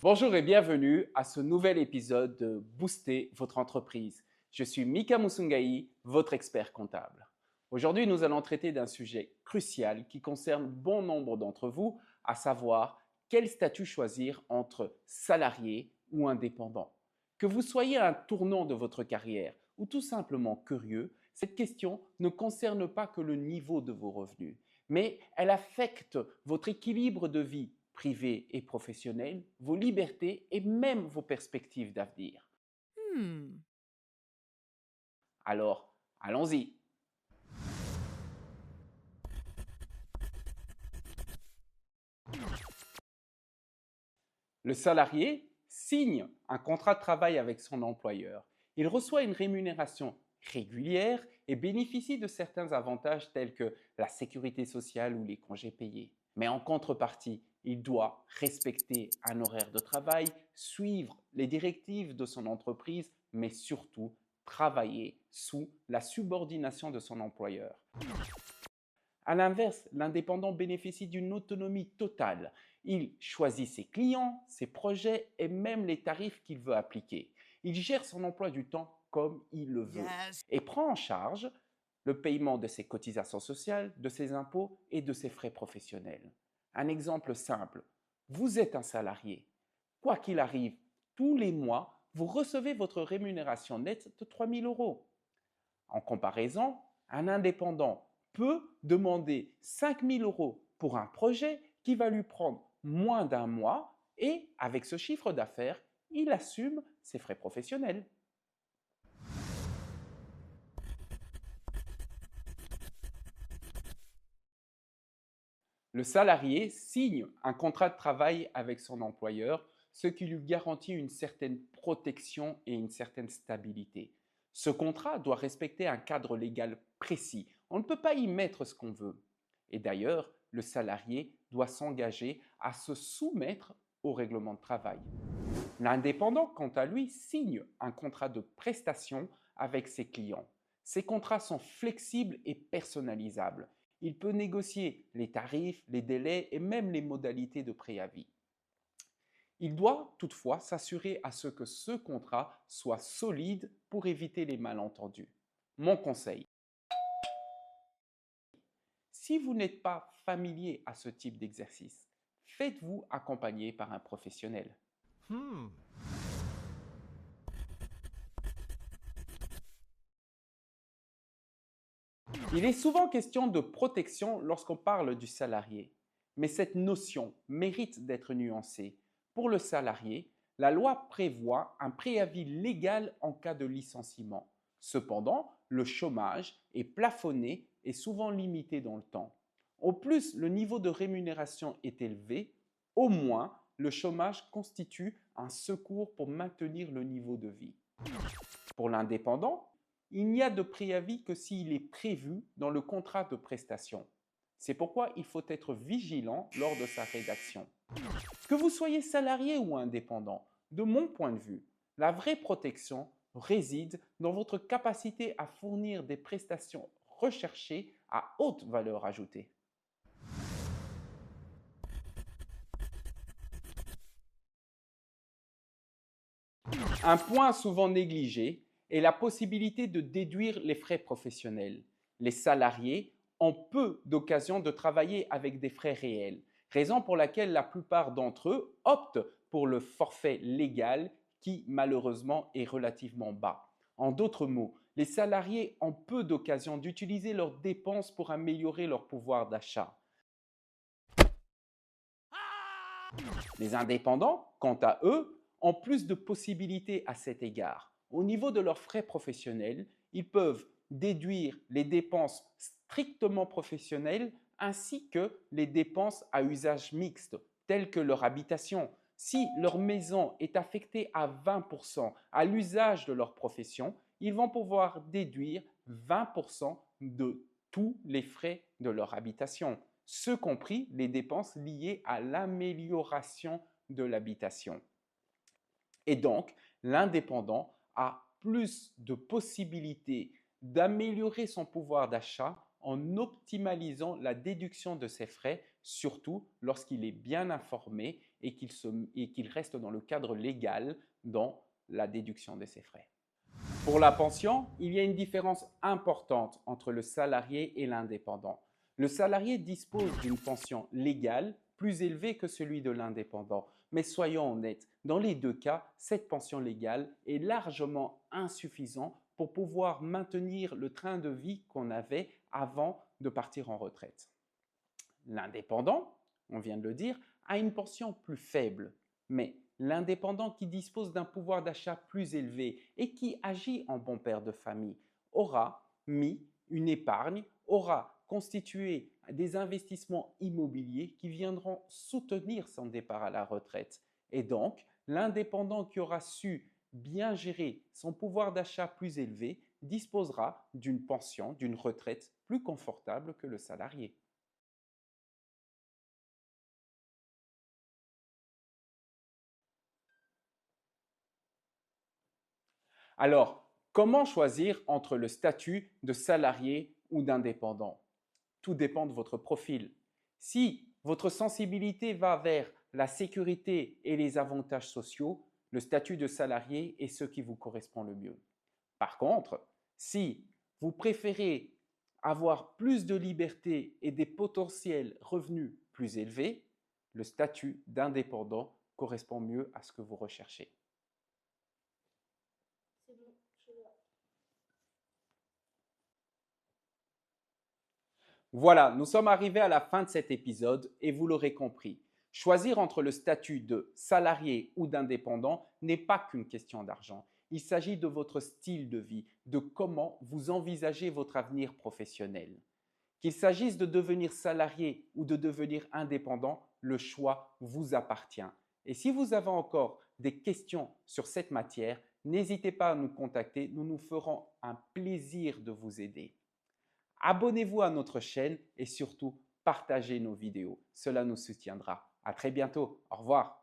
Bonjour et bienvenue à ce nouvel épisode de Booster votre entreprise. Je suis Mika Musungai, votre expert comptable. Aujourd'hui, nous allons traiter d'un sujet crucial qui concerne bon nombre d'entre vous, à savoir quel statut choisir entre salarié ou indépendant. Que vous soyez à un tournant de votre carrière ou tout simplement curieux, cette question ne concerne pas que le niveau de vos revenus, mais elle affecte votre équilibre de vie privée et professionnelle, vos libertés et même vos perspectives d'avenir. Hmm. Alors, allons-y. Le salarié signe un contrat de travail avec son employeur. Il reçoit une rémunération régulière et bénéficie de certains avantages tels que la sécurité sociale ou les congés payés. Mais en contrepartie, il doit respecter un horaire de travail, suivre les directives de son entreprise, mais surtout travailler sous la subordination de son employeur. À l'inverse, l'indépendant bénéficie d'une autonomie totale. Il choisit ses clients, ses projets et même les tarifs qu'il veut appliquer. Il gère son emploi du temps comme il le veut Yes. et prend en charge le paiement de ses cotisations sociales, de ses impôts et de ses frais professionnels. Un exemple simple, vous êtes un salarié. Quoi qu'il arrive, tous les mois, vous recevez votre rémunération nette de 3 000 euros. En comparaison, un indépendant peut demander 5 000 euros pour un projet qui va lui prendre moins d'un mois et avec ce chiffre d'affaires, il assume ses frais professionnels. Le salarié signe un contrat de travail avec son employeur, ce qui lui garantit une certaine protection et une certaine stabilité. Ce contrat doit respecter un cadre légal précis. On ne peut pas y mettre ce qu'on veut. Et d'ailleurs, le salarié doit s'engager à se soumettre au règlement de travail. L'indépendant, quant à lui, signe un contrat de prestation avec ses clients. Ces contrats sont flexibles et personnalisables. Il peut négocier les tarifs, les délais et même les modalités de préavis. Il doit toutefois s'assurer à ce que ce contrat soit solide pour éviter les malentendus. Mon conseil, si vous n'êtes pas familier à ce type d'exercice, faites-vous accompagner par un professionnel. Hmm. Il est souvent question de protection lorsqu'on parle du salarié, mais cette notion mérite d'être nuancée. Pour le salarié, la loi prévoit un préavis légal en cas de licenciement. Cependant, le chômage est plafonné et souvent limité dans le temps. Au plus le niveau de rémunération est élevé, au moins le chômage constitue un secours pour maintenir le niveau de vie. Pour l'indépendant, il n'y a de préavis que s'il est prévu dans le contrat de prestation. C'est pourquoi il faut être vigilant lors de sa rédaction. Que vous soyez salarié ou indépendant, de mon point de vue, la vraie protection réside dans votre capacité à fournir des prestations recherchées à haute valeur ajoutée. Un point souvent négligé est la possibilité de déduire les frais professionnels. Les salariés ont peu d'occasions de travailler avec des frais réels, raison pour laquelle la plupart d'entre eux optent pour le forfait légal qui malheureusement est relativement bas. En d'autres mots, les salariés ont peu d'occasions d'utiliser leurs dépenses pour améliorer leur pouvoir d'achat. Les indépendants, quant à eux, ont plus de possibilités à cet égard. Au niveau de leurs frais professionnels, ils peuvent déduire les dépenses strictement professionnelles ainsi que les dépenses à usage mixte, telles que leur habitation. Si leur maison est affectée à 20% à l'usage de leur profession, ils vont pouvoir déduire 20% de tous les frais de leur habitation, ce compris les dépenses liées à l'amélioration de l'habitation. Et donc, l'indépendant a plus de possibilités d'améliorer son pouvoir d'achat en optimalisant la déduction de ses frais, surtout lorsqu'il est bien informé et qu'il reste dans le cadre légal dans la déduction de ses frais. Pour la pension, il y a une différence importante entre le salarié et l'indépendant. Le salarié dispose d'une pension légale plus élevée que celui de l'indépendant. Mais soyons honnêtes, dans les deux cas, cette pension légale est largement insuffisante pour pouvoir maintenir le train de vie qu'on avait avant de partir en retraite. L'indépendant, on vient de le dire, a une pension plus faible, mais l'indépendant qui dispose d'un pouvoir d'achat plus élevé et qui agit en bon père de famille aura mis une épargne, aura constitué des investissements immobiliers qui viendront soutenir son départ à la retraite. Et donc, l'indépendant qui aura su bien gérer son pouvoir d'achat plus élevé disposera d'une pension, d'une retraite plus confortable que le salarié. Alors, comment choisir entre le statut de salarié ou d'indépendant? Tout dépend de votre profil. Si votre sensibilité va vers la sécurité et les avantages sociaux, le statut de salarié est ce qui vous correspond le mieux. Par contre, si vous préférez avoir plus de liberté et des potentiels revenus plus élevés, le statut d'indépendant correspond mieux à ce que vous recherchez. Voilà, nous sommes arrivés à la fin de cet épisode et vous l'aurez compris. Choisir entre le statut de salarié ou d'indépendant n'est pas qu'une question d'argent. Il s'agit de votre style de vie, de comment vous envisagez votre avenir professionnel. Qu'il s'agisse de devenir salarié ou de devenir indépendant, le choix vous appartient. Et si vous avez encore des questions sur cette matière, n'hésitez pas à nous contacter, nous nous ferons un plaisir de vous aider. Abonnez-vous à notre chaîne et surtout partagez nos vidéos. Cela nous soutiendra. À très bientôt. Au revoir.